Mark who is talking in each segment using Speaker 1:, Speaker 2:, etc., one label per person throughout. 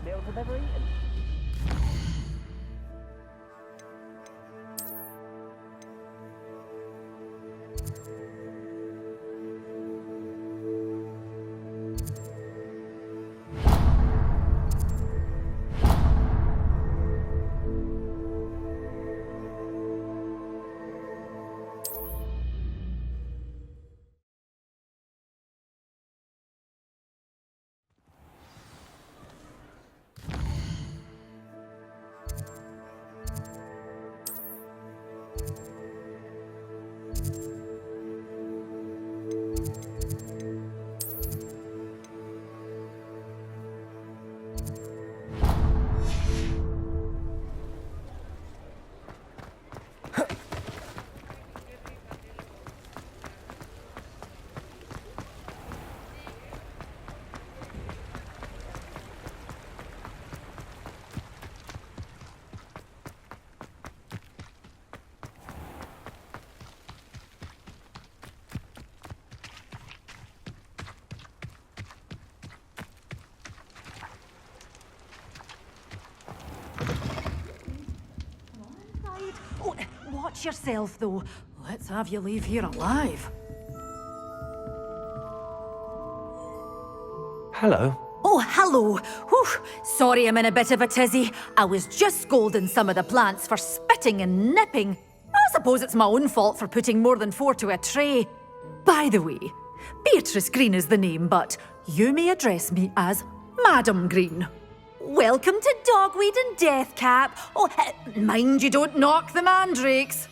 Speaker 1: Meals I've ever eaten.
Speaker 2: Oh, watch yourself, though. Let's have you leave here alive.
Speaker 3: Hello.
Speaker 2: Oh, hello. Whew. Sorry I'm in a bit of a tizzy. I was just scolding some of the plants for spitting and nipping. I suppose it's my own fault for putting more than 4 to a tray. By the way, Beatrice Green is the name, but you may address me as Madam Green. Welcome to Dogweed and Deathcap. Oh, mind you don't knock the mandrakes.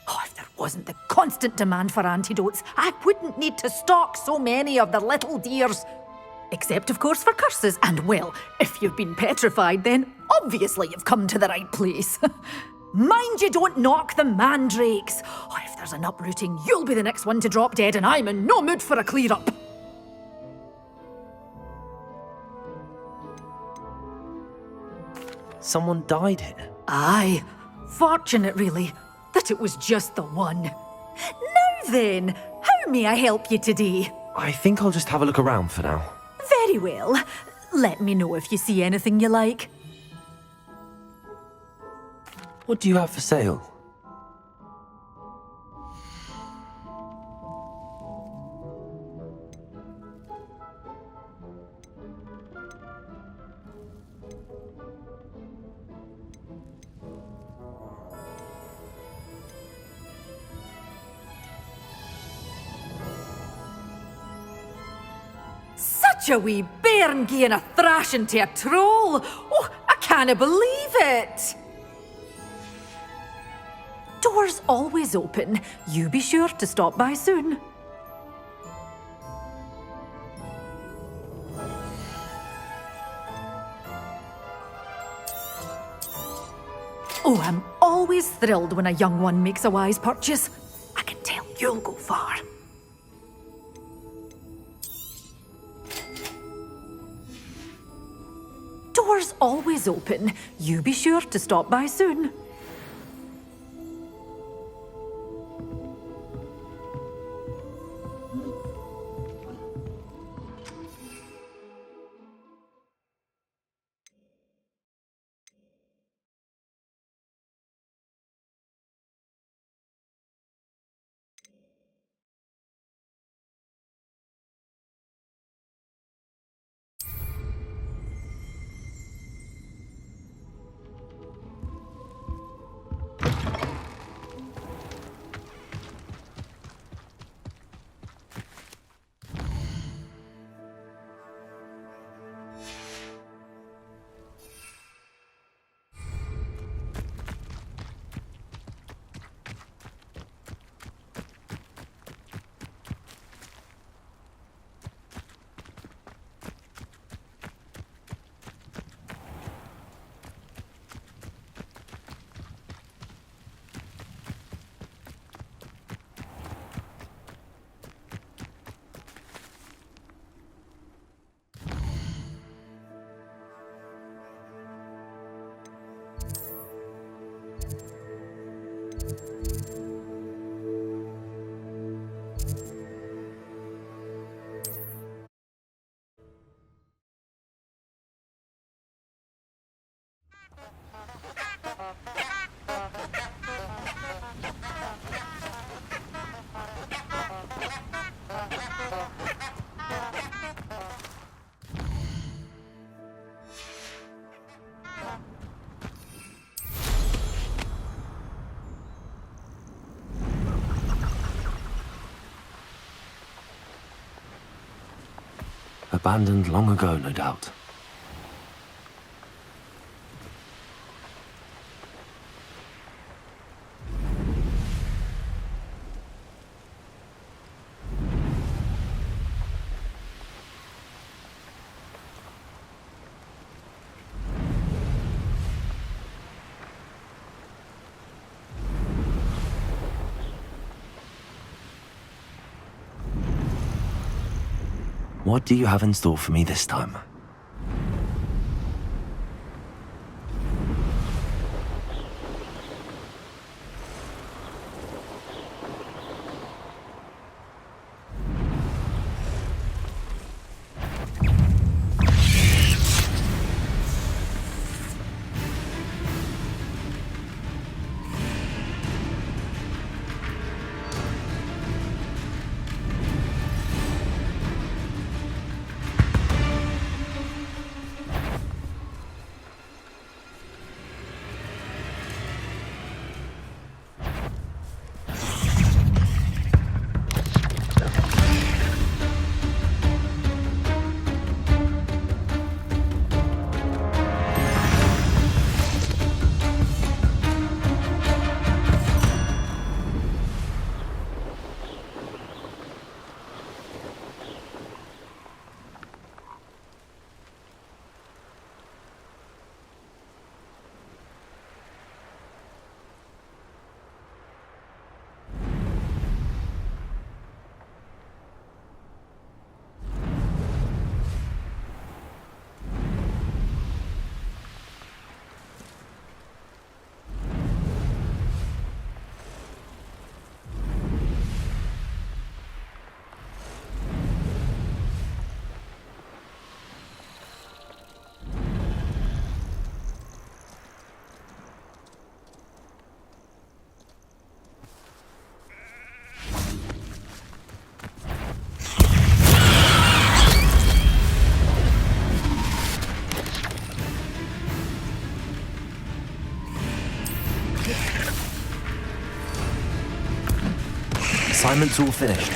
Speaker 2: Oh, if there wasn't the constant demand for antidotes, I wouldn't need to stock so many of the little dears. Except, of course, for curses. And, well, if you've been petrified, then obviously you've come to the right place. Mind you don't knock the mandrakes. Oh, if there's an uprooting, you'll be the next one to drop dead, and I'm in no mood for a clear-up.
Speaker 3: Someone died here.
Speaker 2: Aye. Fortunate, really, that it was just the one. Now then, how may I help you today?
Speaker 3: I think I'll just have a look around for now.
Speaker 2: Very well. Let me know if you see anything you like.
Speaker 3: What do you have for sale?
Speaker 2: Such a wee bairn gieing a thrashing to a troll. Oh, I can't believe it. Doors always open. You be sure to stop by soon. Oh, I'm always thrilled when a young one makes a wise purchase. I can tell you'll go far. Doors always open. You be sure to stop by soon.
Speaker 3: Abandoned long ago, no doubt. What do you have in store for me this time? Assignment's all finished.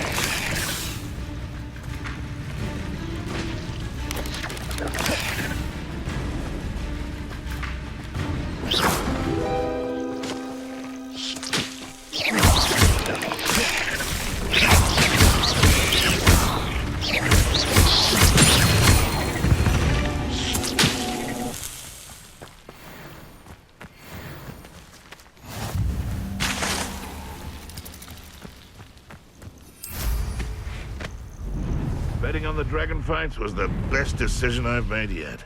Speaker 1: Betting on the dragon fights was the best decision I've made yet.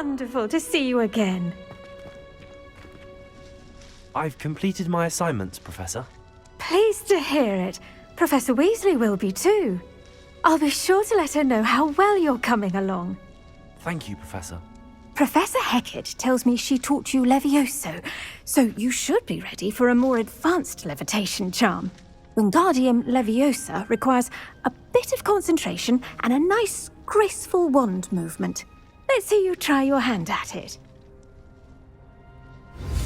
Speaker 4: Wonderful to see you again.
Speaker 3: I've completed my assignments, Professor.
Speaker 4: Pleased to hear it. Professor Weasley will be too. I'll be sure to let her know how well you're coming along.
Speaker 3: Thank you, Professor.
Speaker 4: Professor Hecat tells me she taught you Levioso, so you should be ready for a more advanced levitation charm. Wingardium Leviosa requires a bit of concentration and a nice, graceful wand movement. Let's see you try your hand at it.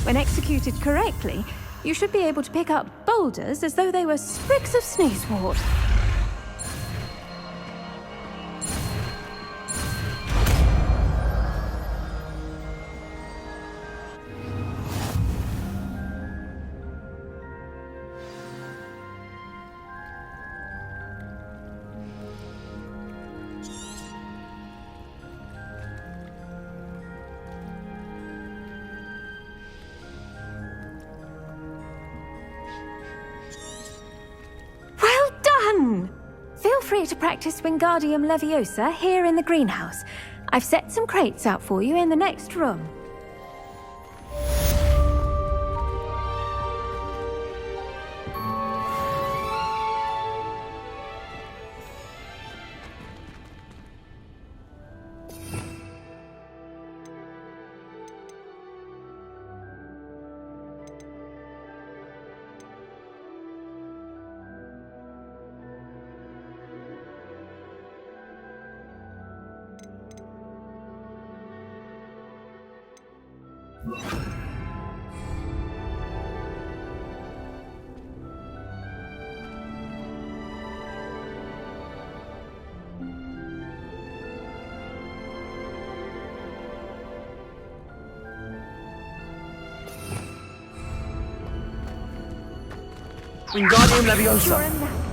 Speaker 4: When executed correctly, you should be able to pick up boulders as though they were sprigs of sneezewort. Feel free to practice Wingardium Leviosa here in the greenhouse. I've set some crates out for you in the next room.
Speaker 3: Wingardium Leviosa!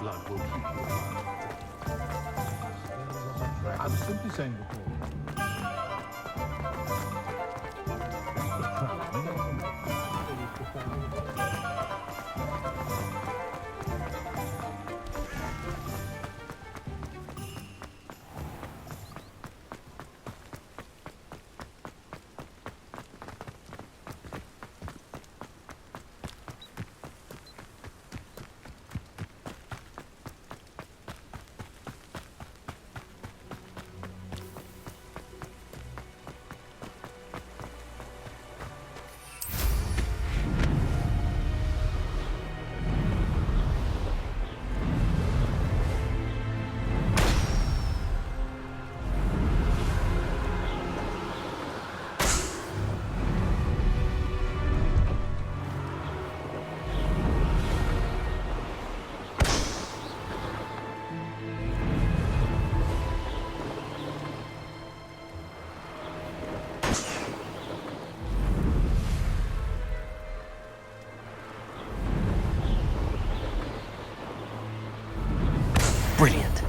Speaker 5: blood will keep you alive. I was simply saying before.
Speaker 3: Brilliant.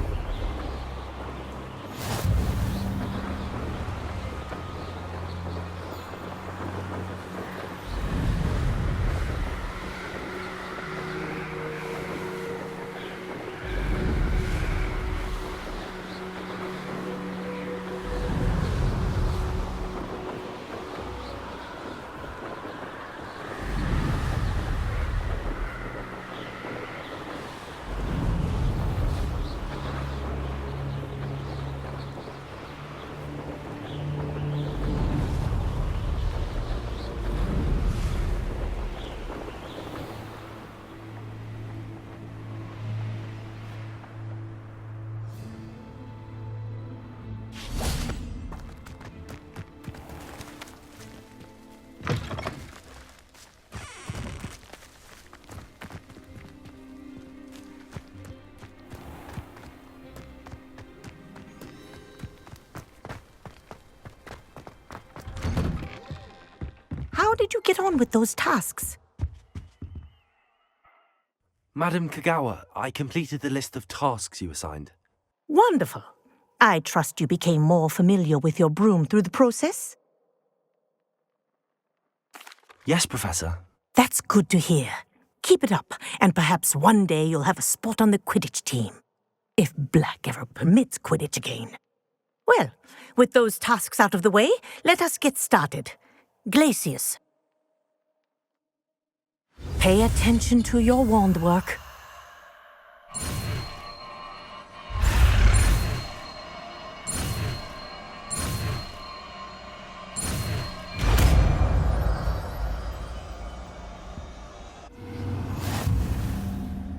Speaker 6: How did you get on with those tasks?
Speaker 3: Madam Kagawa, I completed the list of tasks you assigned.
Speaker 6: Wonderful. I trust you became more familiar with your broom through the process?
Speaker 3: Yes, Professor.
Speaker 6: That's good to hear. Keep it up, and perhaps one day you'll have a spot on the Quidditch team. If Black ever permits Quidditch again. Well, with those tasks out of the way, let us get started. Glacius. Pay attention to your wand work.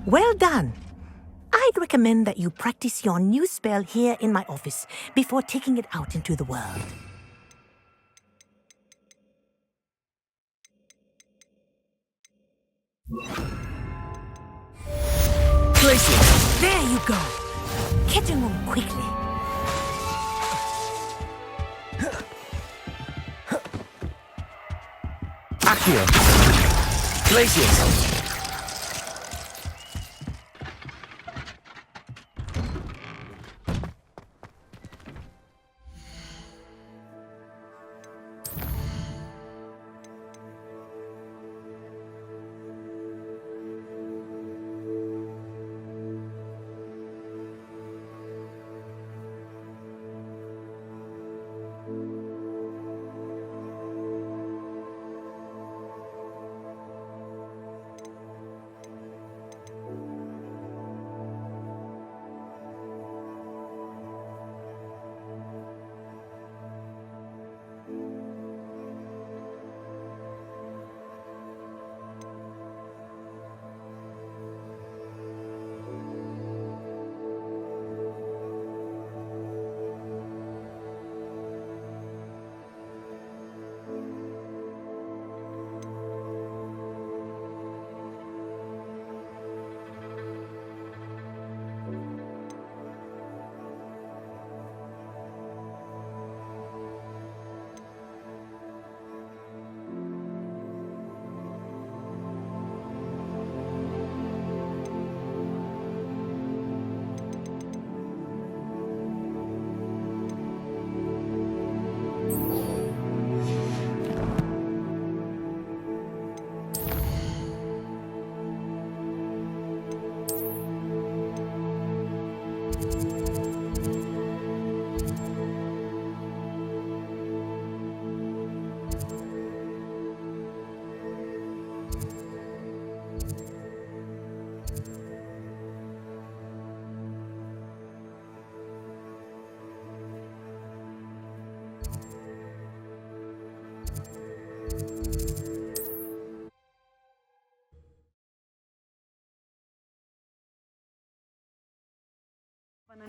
Speaker 6: Well done. I'd recommend that you practice your new spell here in my office before taking it out into the world.
Speaker 3: Glacius!
Speaker 6: There you go. Catching them quickly.
Speaker 3: Accio! Glacius!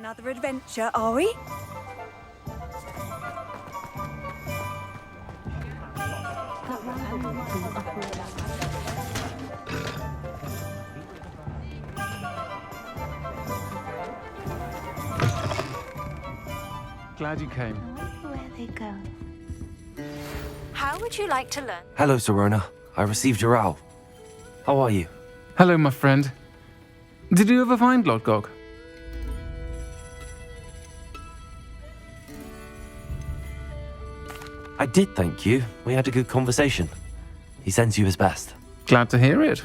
Speaker 4: another adventure, are we?
Speaker 5: Glad you came.
Speaker 4: Where they go? How would you like to learn?
Speaker 3: Hello, Sirona. I received your owl. How are you?
Speaker 5: Hello, my friend. Did you ever find Lodgok?
Speaker 3: I did, thank you. We had a good conversation. He sends you his best.
Speaker 5: Glad to hear it.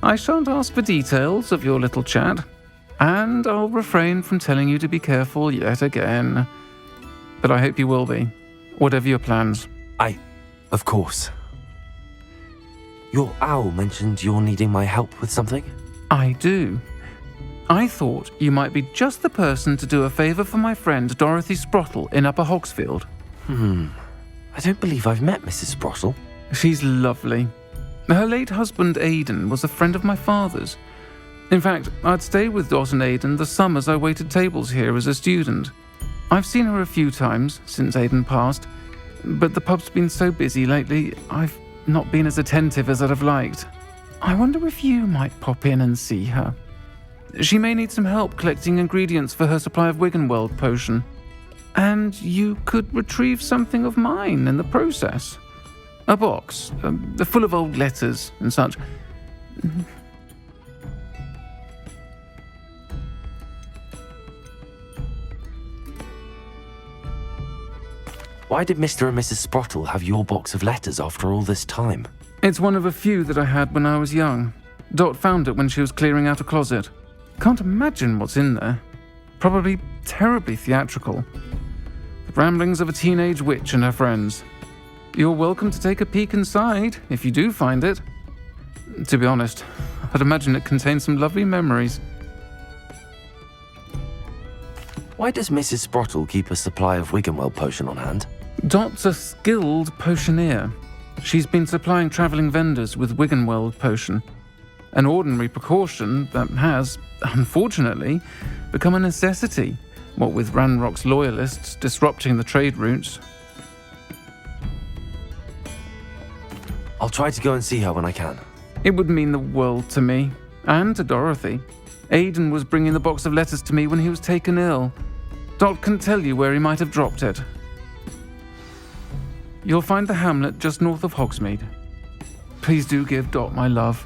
Speaker 5: I shan't ask for details of your little chat, and I'll refrain from telling you to be careful yet again. But I hope you will be, whatever your plans.
Speaker 3: Of course. Your owl mentioned you're needing my help with something?
Speaker 5: I do. I thought you might be just the person to do a favour for my friend Dorothy Sprottle in Upper Hogsfield.
Speaker 3: I don't believe I've met Mrs. Sprottle.
Speaker 5: She's lovely. Her late husband Aidan was a friend of my father's. In fact, I'd stay with Dot and Aidan the summers I waited tables here as a student. I've seen her a few times since Aidan passed, but the pub's been so busy lately, I've not been as attentive as I'd have liked. I wonder if you might pop in and see her. She may need some help collecting ingredients for her supply of Wiggenweld potion. And you could retrieve something of mine in the process. A box, full of old letters and such.
Speaker 3: Why did Mr. and Mrs. Sprottle have your box of letters after all this time?
Speaker 5: It's one of a few that I had when I was young. Dot found it when she was clearing out a closet. Can't imagine what's in there. Probably terribly theatrical. The ramblings of a teenage witch and her friends. You're welcome to take a peek inside, if you do find it. To be honest, I'd imagine it contains some lovely memories.
Speaker 3: Why does Mrs. Sprottle keep a supply of Wiggenweld potion on hand?
Speaker 5: Dot's a skilled potioneer. She's been supplying travelling vendors with Wiggenweld potion. An ordinary precaution that has, unfortunately, become a necessity, what with Ranrock's loyalists disrupting the trade routes.
Speaker 3: I'll try to go and see her when I can.
Speaker 5: It would mean the world to me, and to Dorothy. Aidan was bringing the box of letters to me when he was taken ill. Dot can tell you where he might have dropped it. You'll find the hamlet just north of Hogsmeade. Please do give Dot my love.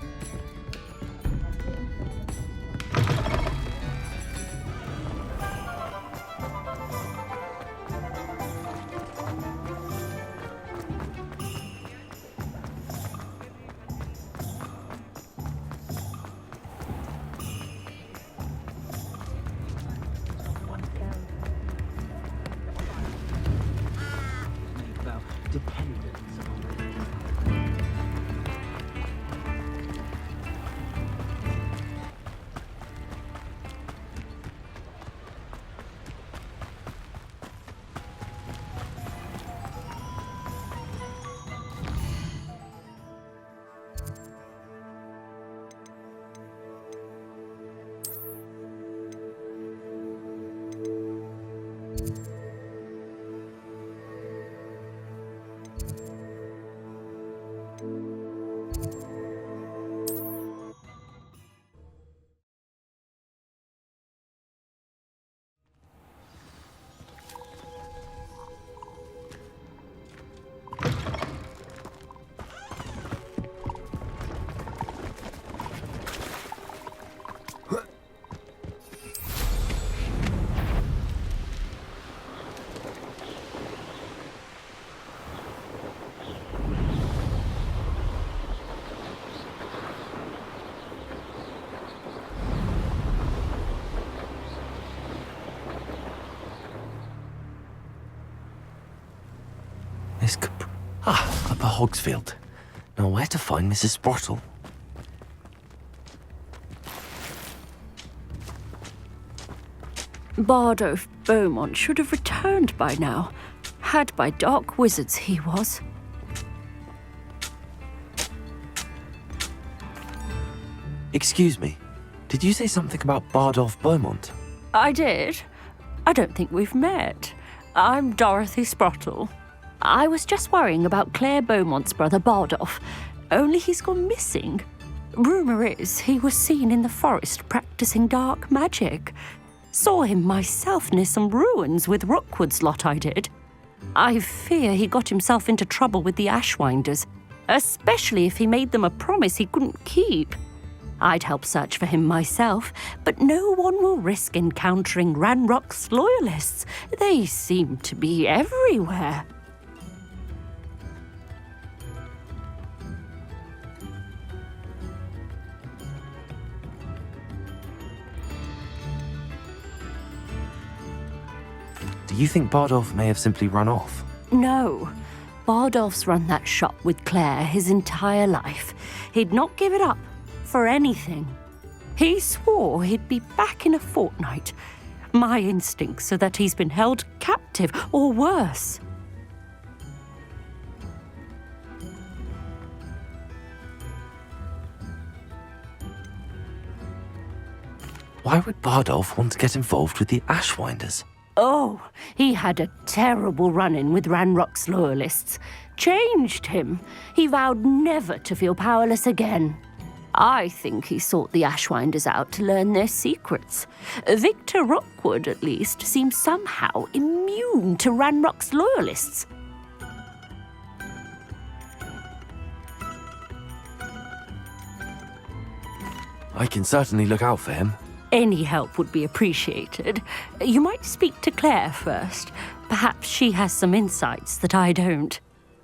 Speaker 3: Upper Hogsfield. Now where to find Mrs. Sprottle?
Speaker 7: Bardolph Beaumont should have returned by now. Had by dark wizards he was.
Speaker 3: Excuse me, did you say something about Bardolph Beaumont?
Speaker 7: I did. I don't think we've met. I'm Dorothy Sprottle. I was just worrying about Claire Beaumont's brother Bardolph, only he's gone missing. Rumour is he was seen in the forest practicing dark magic. Saw him myself near some ruins with Rookwood's lot I did. I fear he got himself into trouble with the Ashwinders, especially if he made them a promise he couldn't keep. I'd help search for him myself, but no one will risk encountering Ranrock's loyalists. They seem to be everywhere.
Speaker 3: Do you think Bardolph may have simply run off?
Speaker 7: No. Bardolph's run that shop with Claire his entire life. He'd not give it up for anything. He swore he'd be back in a fortnight. My instincts are that he's been held captive, or worse.
Speaker 3: Why would Bardolph want to get involved with the Ashwinders?
Speaker 7: Oh, he had a terrible run-in with Ranrock's loyalists. Changed him. He vowed never to feel powerless again. I think he sought the Ashwinders out to learn their secrets. Victor Rookwood, at least, seems somehow immune to Ranrock's loyalists.
Speaker 3: I can certainly look out for him.
Speaker 7: Any help would be appreciated. You might speak to Claire first. Perhaps she has some insights that I don't.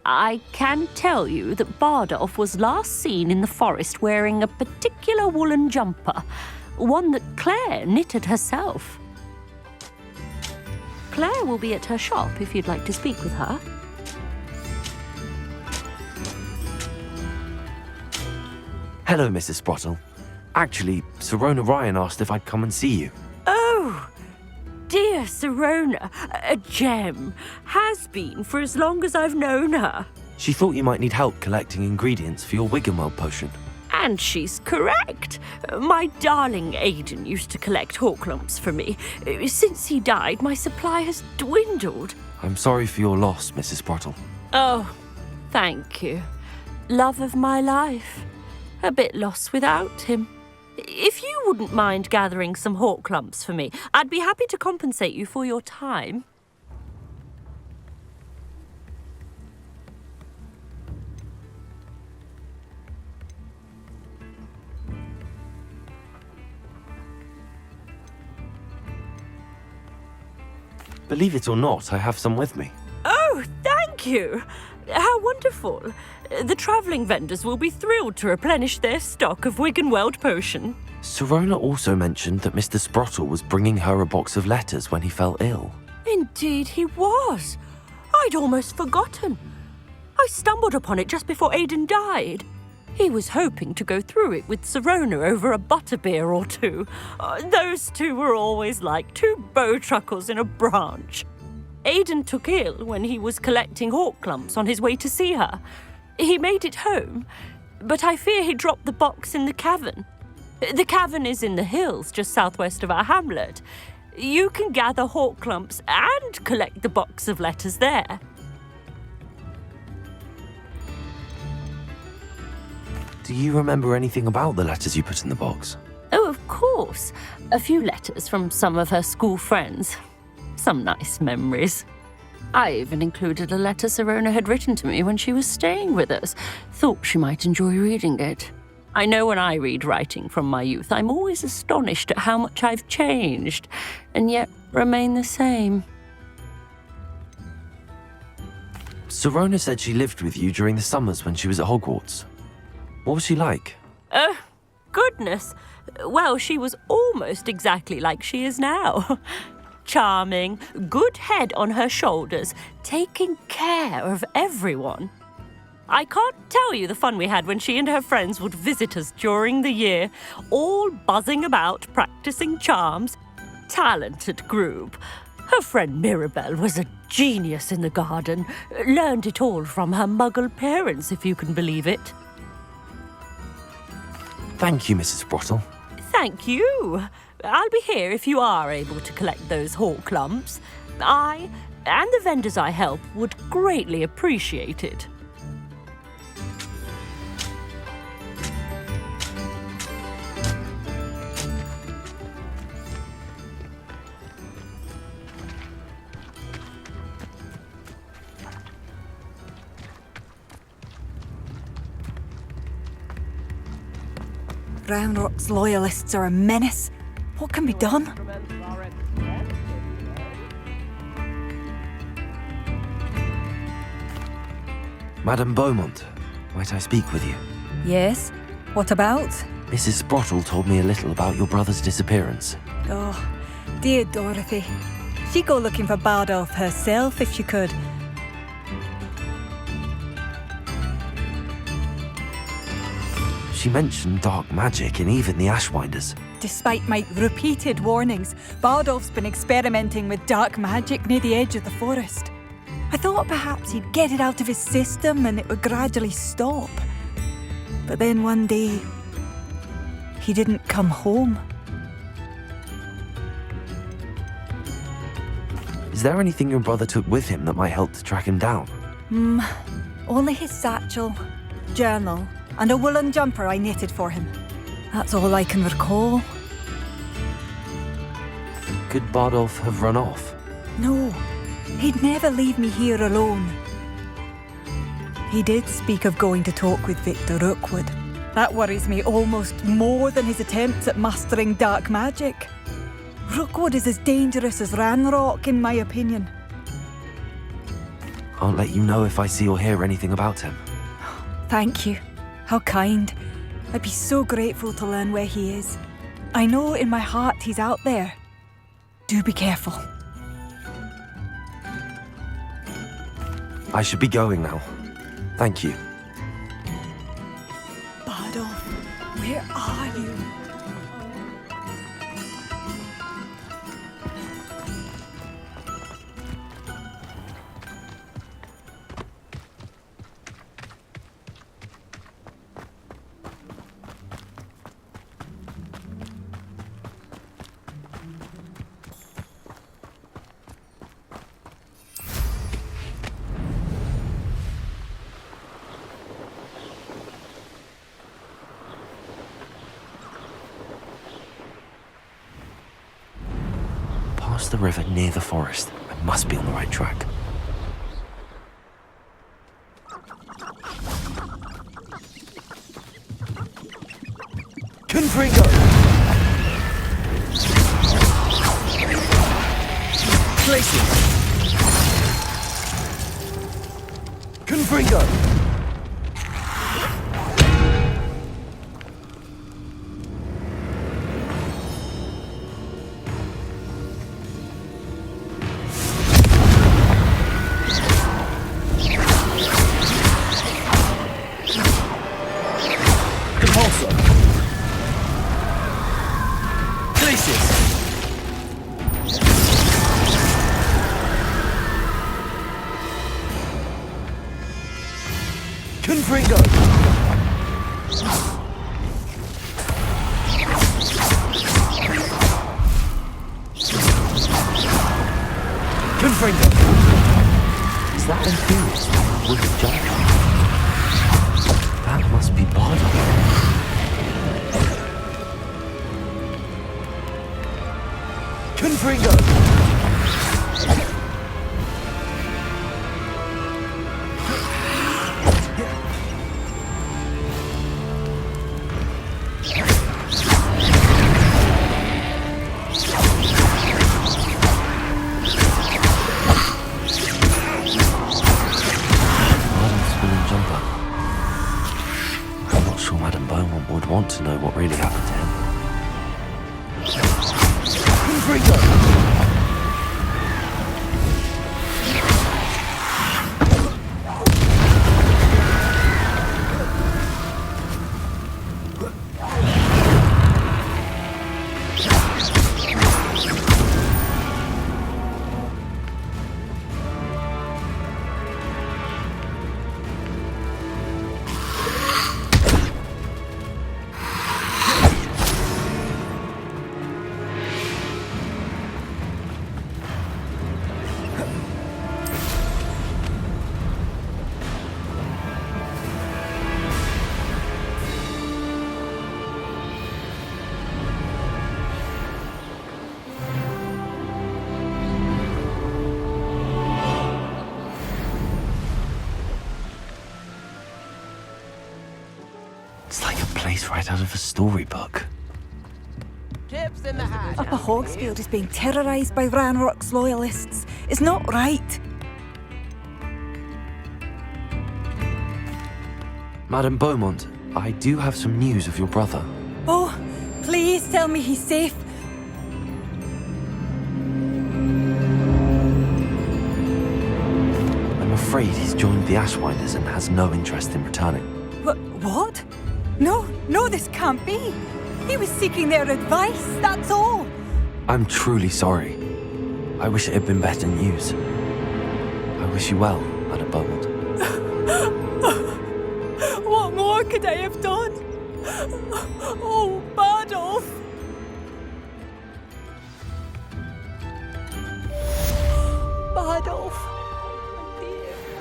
Speaker 7: I can tell you that Bardolph was last seen in the forest wearing a particular woolen jumper, one that Claire knitted herself. Claire will be at her shop if you'd like to speak with her.
Speaker 3: Hello, Mrs. Sprottle. Actually, Sirona Ryan asked if I'd come and see you.
Speaker 7: Oh, dear Sirona, a gem. Has been for as long as I've known her.
Speaker 3: She thought you might need help collecting ingredients for your Wiggenweld potion.
Speaker 7: And she's correct. My darling Aidan used to collect hawklumps for me. Since he died, my supply has dwindled.
Speaker 3: I'm sorry for your loss, Mrs. Sprottle.
Speaker 7: Oh, thank you. Love of my life. A bit lost without him. If you wouldn't mind gathering some hawklumps for me, I'd be happy to compensate you for your time.
Speaker 3: Believe it or not, I have some with me.
Speaker 7: Oh, thank you. How wonderful. The travelling vendors will be thrilled to replenish their stock of Wiggenweld potion.
Speaker 3: Sirona also mentioned that Mr. Sprottle was bringing her a box of letters when he fell ill.
Speaker 7: Indeed he was. I'd almost forgotten. I stumbled upon it just before Aidan died. He was hoping to go through it with Sirona over a butterbeer or two. Those two were always like two bowtruckles in a branch. Aidan took ill when he was collecting hawklumps on his way to see her. He made it home, but I fear he dropped the box in the cavern. The cavern is in the hills just southwest of our hamlet. You can gather hawklumps and collect the box of letters there.
Speaker 3: Do you remember anything about the letters you put in the box?
Speaker 7: Oh, of course. A few letters from some of her school friends. Some nice memories. I even included a letter Sirona had written to me when she was staying with us. Thought she might enjoy reading it. I know when I read writing from my youth, I'm always astonished at how much I've changed, and yet remain the same.
Speaker 3: Sirona said she lived with you during the summers when she was at Hogwarts. What was she like?
Speaker 7: Goodness. Well, she was almost exactly like she is now. Charming, good head on her shoulders, taking care of everyone. I can't tell you the fun we had when she and her friends would visit us during the year, all buzzing about, practicing charms. Talented group. Her friend Mirabelle was a genius in the garden. Learned it all from her muggle parents, if you can believe it.
Speaker 3: Thank you, Mrs. Sprottle.
Speaker 7: Thank you. I'll be here if you are able to collect those hawk lumps. I, and the vendors I help, would greatly appreciate it.
Speaker 8: Roundrock's loyalists are a menace. What can be done?
Speaker 3: Madame Beaumont, might I speak with you?
Speaker 8: Yes? What about?
Speaker 3: Mrs. Sprottle told me a little about your brother's disappearance.
Speaker 8: Oh, dear Dorothy. She'd go looking for Bardolph herself if she could.
Speaker 3: She mentioned dark magic and even the Ashwinders.
Speaker 8: Despite my repeated warnings, Bardolph's been experimenting with dark magic near the edge of the forest. I thought perhaps he'd get it out of his system and it would gradually stop. But then one day, he didn't come home.
Speaker 3: Is there anything your brother took with him that might help to track him down?
Speaker 8: Only his satchel, journal, and a woolen jumper I knitted for him. That's all I can recall.
Speaker 3: Could Bardolph have run off?
Speaker 8: No, he'd never leave me here alone. He did speak of going to talk with Victor Rookwood. That worries me almost more than his attempts at mastering dark magic. Rookwood is as dangerous as Ranrock, in my opinion.
Speaker 3: I'll let you know if I see or hear anything about him.
Speaker 8: Thank you. How kind. I'd be so grateful to learn where he is. I know in my heart he's out there. Do be careful.
Speaker 3: I should be going now. Thank you.
Speaker 8: Bardolph, where are you?
Speaker 3: Past the river near the forest. I must be on the right track. Confringo! Places! Confringo! Confringo! Confringo! Is that Imperius with a jump? That must be Bardolph. Confringo! Would want to know what really happened to him. It's like a place right out of a storybook.
Speaker 8: Upper Hogsfield is being terrorised by Ranrock's loyalists. It's not right.
Speaker 3: Madame Beaumont, I do have some news of your brother.
Speaker 8: Oh, please tell me he's safe.
Speaker 3: I'm afraid he's joined the Ashwinders and has no interest in returning.
Speaker 8: What? No, this can't be. He was seeking their advice, that's all.
Speaker 3: I'm truly sorry. I wish it had been better news. I wish you well, Madame Beaumont.
Speaker 8: What more could I have done? Oh, Badolf! Badolf!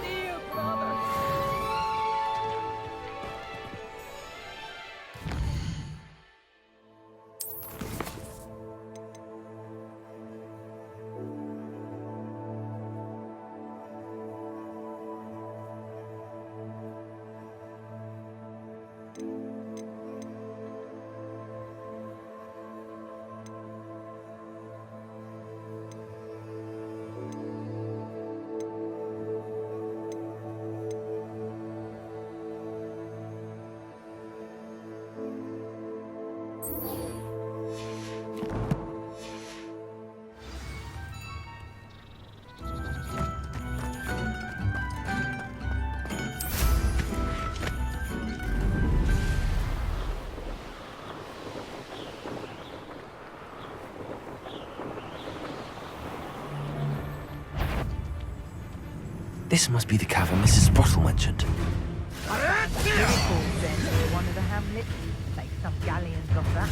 Speaker 8: Dear brother.
Speaker 3: This must be the cavern Mrs. Sprottle mentioned.
Speaker 9: One of the hamlets, like some galleons off that.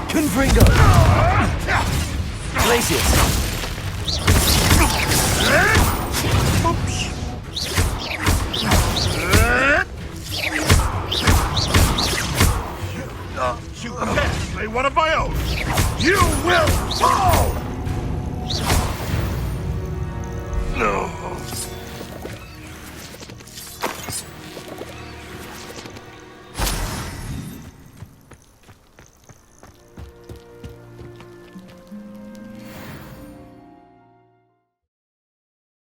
Speaker 3: Confringo! Glacius!
Speaker 1: You can't slay one of my own! You will fall! No.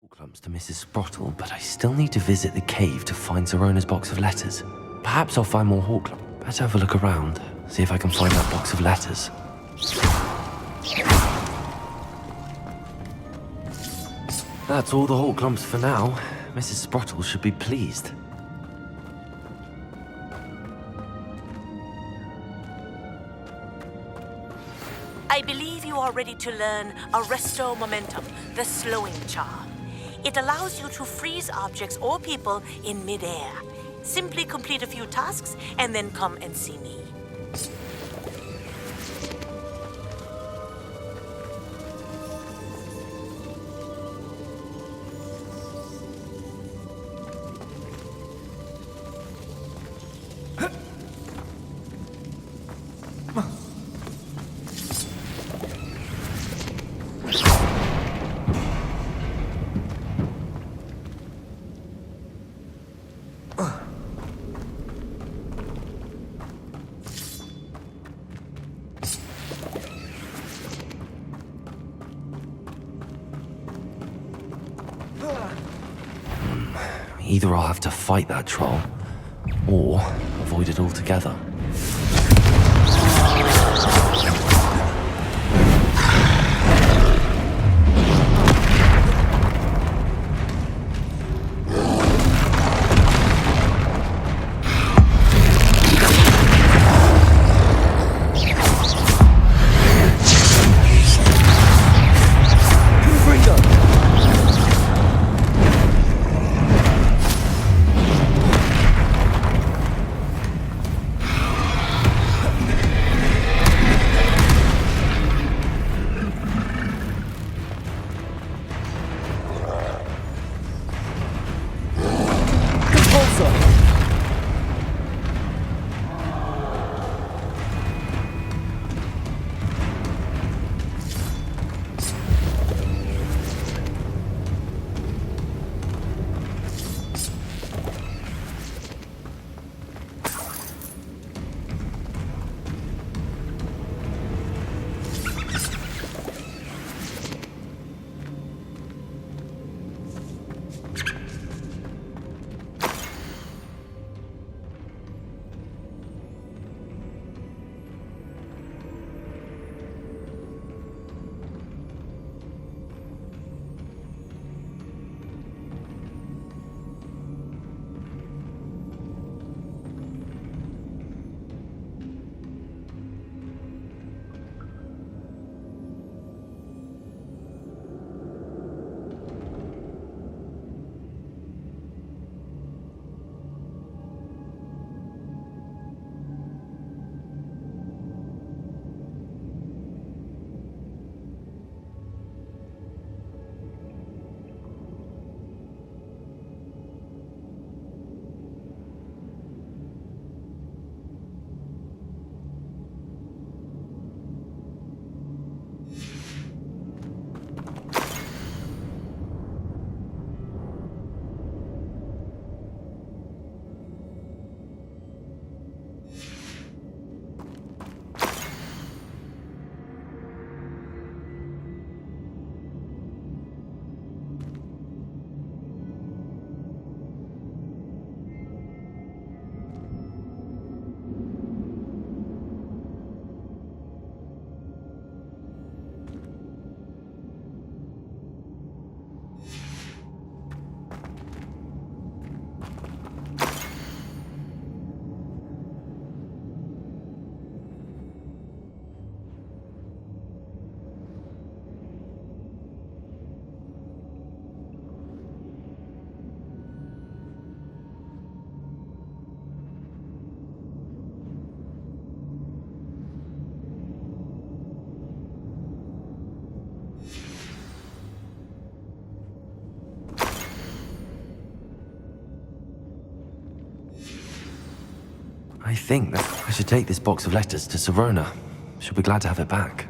Speaker 3: Clumps to Mrs. Sprottle, but I still need to visit the cave to find Sirona's box of letters. Perhaps I'll find more Hawk Clumps. Better have a look around, see if I can find that box of letters. That's all the Hawk Clumps for now. Mrs. Sprottle should be pleased.
Speaker 6: I believe you are ready to learn Arresto Momentum, the slowing charm. It allows you to freeze objects or people in midair. Simply complete a few tasks and then come and see me.
Speaker 3: Either I'll have to fight that troll, or avoid it altogether. I think that I should take this box of letters to Sirona. She'll be glad to have it back.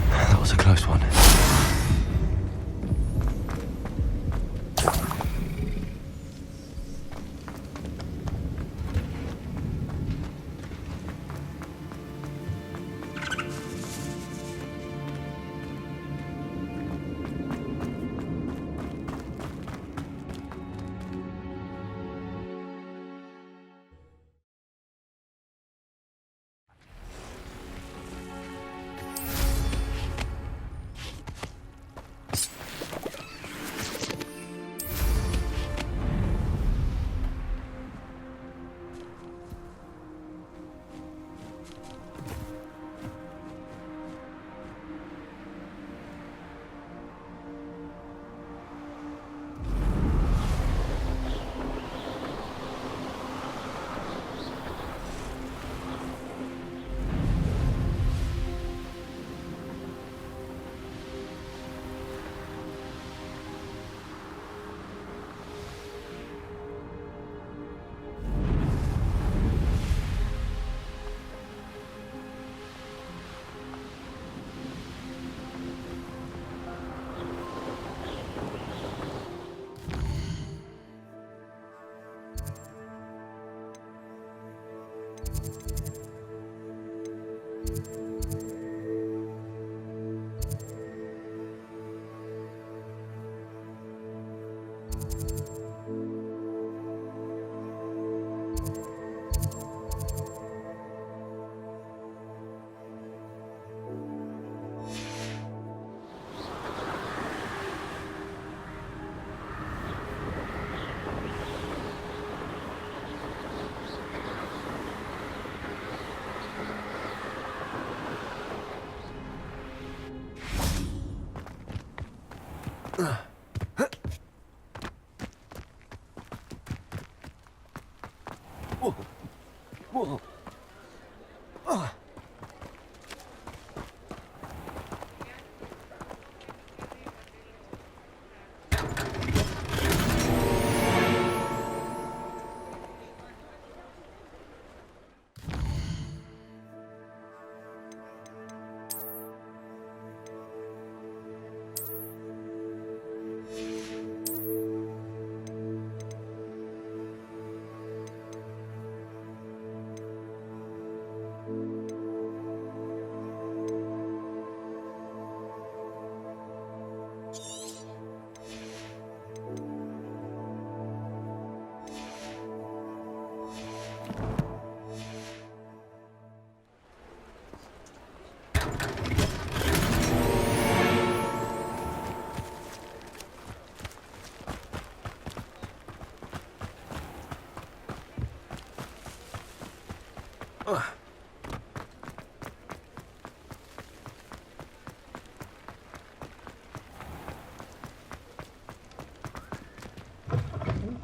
Speaker 3: That was a close one.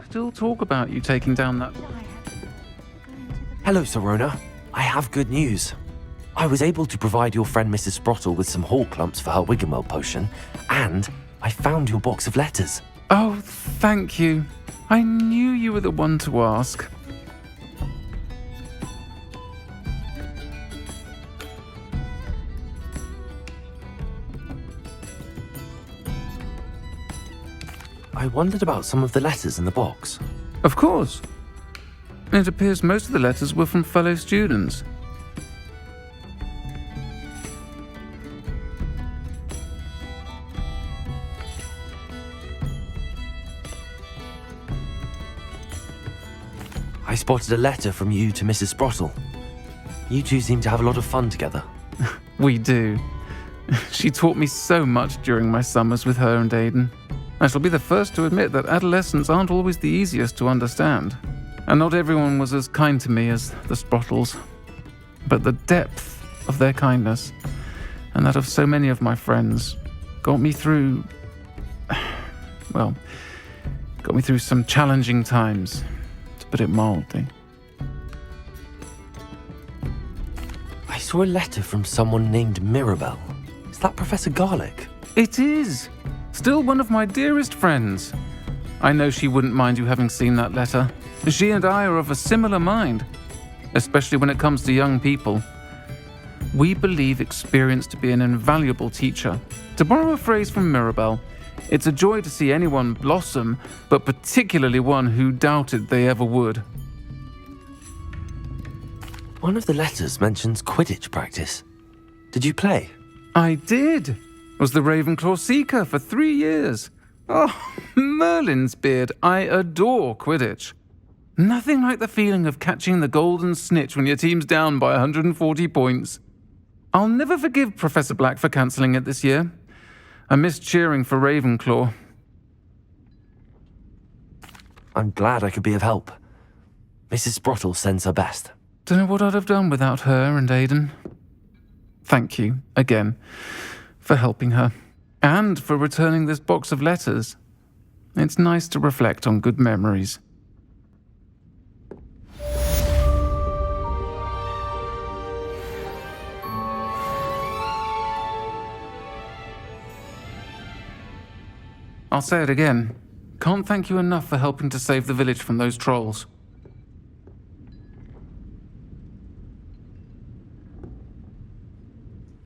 Speaker 5: Still talk about you taking down that...
Speaker 3: Hello, Sirona. I have good news. I was able to provide your friend Mrs. Sprottle with some hawk lumps for her Wiggenweld potion, and I found your box of letters.
Speaker 5: Oh, thank you. I knew you were the one to ask.
Speaker 3: I wondered about some of the letters in the box.
Speaker 5: Of course. It appears most of the letters were from fellow students.
Speaker 3: I spotted a letter from you to Mrs. Sprottle. You two seem to have a lot of fun together.
Speaker 5: We do. She taught me so much during my summers with her and Aidan. I shall be the first to admit that adolescents aren't always the easiest to understand. And not everyone was as kind to me as the Sprottles. But the depth of their kindness, and that of so many of my friends, got me through... well, got me through some challenging times, to put it mildly.
Speaker 3: I saw a letter from someone named Mirabelle. Is that Professor Garlick?
Speaker 5: It is! Still one of my dearest friends. I know she wouldn't mind you having seen that letter. She and I are of a similar mind, especially when it comes to young people. We believe experience to be an invaluable teacher. To borrow a phrase from Mirabelle, it's a joy to see anyone blossom, but particularly one who doubted they ever would.
Speaker 3: One of the letters mentions Quidditch practice. Did you play?
Speaker 5: I did. Was the Ravenclaw Seeker for 3 years. Oh, Merlin's beard, I adore Quidditch. Nothing like the feeling of catching the golden snitch when your team's down by 140 points. I'll never forgive Professor Black for cancelling it this year. I missed cheering for Ravenclaw.
Speaker 3: I'm glad I could be of help. Mrs. Sprottle sends her best.
Speaker 5: Don't know what I'd have done without her and Aidan. Thank you, again, for helping her, and for returning this box of letters. It's nice to reflect on good memories. I'll say it again. Can't thank you enough for helping to save the village from those trolls.